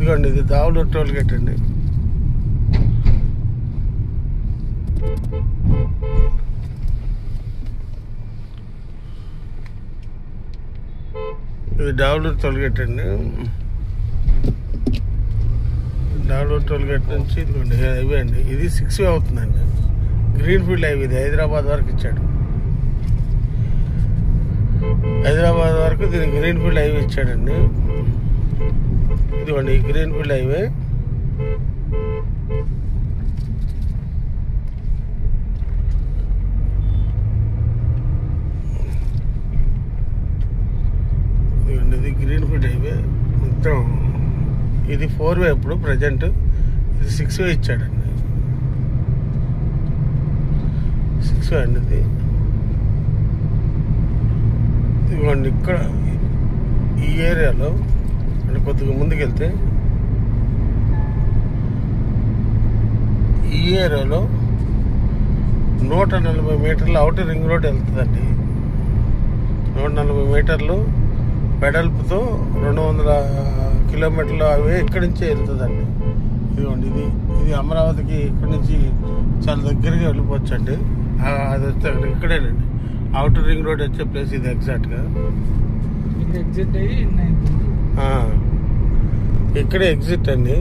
ఇదిగోండి, ఇది Davuluru toll gate అండి. ఇది దావులూరు టోల్ గేట్ అండి. దావులూరు టోల్ గేట్ నుంచి ఇదిగోండి హైవే అండి. ఇది 6 వే అవుతుందండి. Green field highway. ఇది హైదరాబాద్ వరకు ఇచ్చాడు. హైదరాబాద్ వరకు దీనికి గ్రీన్ ఫీల్డ్ హైవే ఇచ్చాడండి. ఇదిగోండి గ్రీన్ ఫీల్డ్ హైవే. ఇదిగోండి ఇది గ్రీన్ ఫీల్డ్ హైవే మొత్తం. ఇది 4 వే ఇప్పుడు ప్రజెంట్. ఇది 6 వే ఇచ్చాడండి. 6 వే అండి ఇది. ఇదిగోండి ఇక్కడ ఈ ఏరియాలో అంటే కొద్దిగా ముందుకెళ్తే ఈ ఏరియాలో 140 మీటర్లు అవుటర్ రింగ్ రోడ్ వెళ్తుందండి. 140 మీటర్లు వెడల్పుతో 200 కిలోమీటర్లు అవే ఇక్కడి నుంచే వెళ్తుందండి. ఇదిగోండి ఇది అమరావతికి ఇక్కడి నుంచి చాలా దగ్గరగా వెళ్ళిపోవచ్చండి. అది వస్తే అక్కడ ఇక్కడేనండి అవుటర్ రింగ్ రోడ్ వచ్చే ప్లేస్ ఇది ఎగ్జాక్ట్గా. ఇక్కడే ఎగ్జిట్ అండి.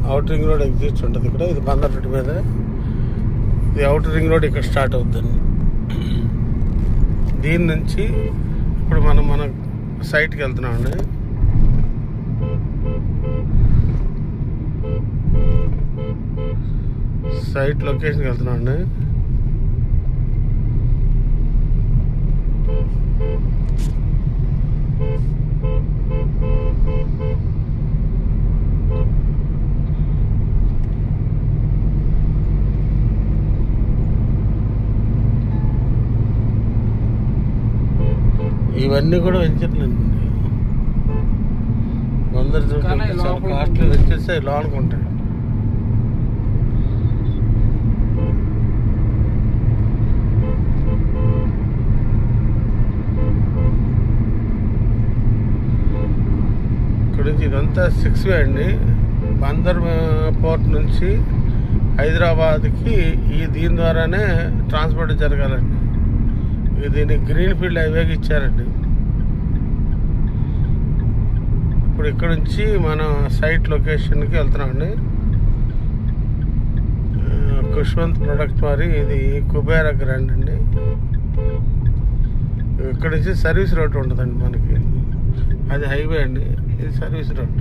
అవుటర్ రింగ్ రోడ్ ఎగ్జిట్ ఉంటుంది ఇక్కడ. ఇది బందర్ రోడ్ మీద. ఇది అవుటర్ రింగ్ రోడ్ ఇక్కడ స్టార్ట్ అవుతుందండి. దీని నుంచి ఇప్పుడు మన సైట్కి వెళ్తున్నామండి. సైట్ లొకేషన్కి వెళ్తున్నామండి. ఇవన్నీ కూడా వెంచర్లండి. అందరు చాలా కాస్ట్లీ వెంచర్స్ లోనికి ఉంటాయి. ఇక్కడ నుంచి ఇదంతా 6 వే అండి. బందర్ పోర్ట్ నుంచి హైదరాబాద్కి దీని ద్వారానే ట్రాన్స్పోర్ట్ జరగాలండి. దీన్ని గ్రీన్ ఫీల్డ్ హైవేకి ఇచ్చారండి. ఇప్పుడు ఇక్కడ నుంచి మనం సైట్ లొకేషన్కి వెళ్తున్నామండి. ఖుష్వంత్ ప్రొడక్ట్ మరి ఇది కుబేర గ్రాండ్ అండి. ఇక్కడ నుంచి సర్వీస్ రోడ్ ఉంటుందండి మనకి. అది హైవే అండి, ఇది సర్వీస్ రోడ్.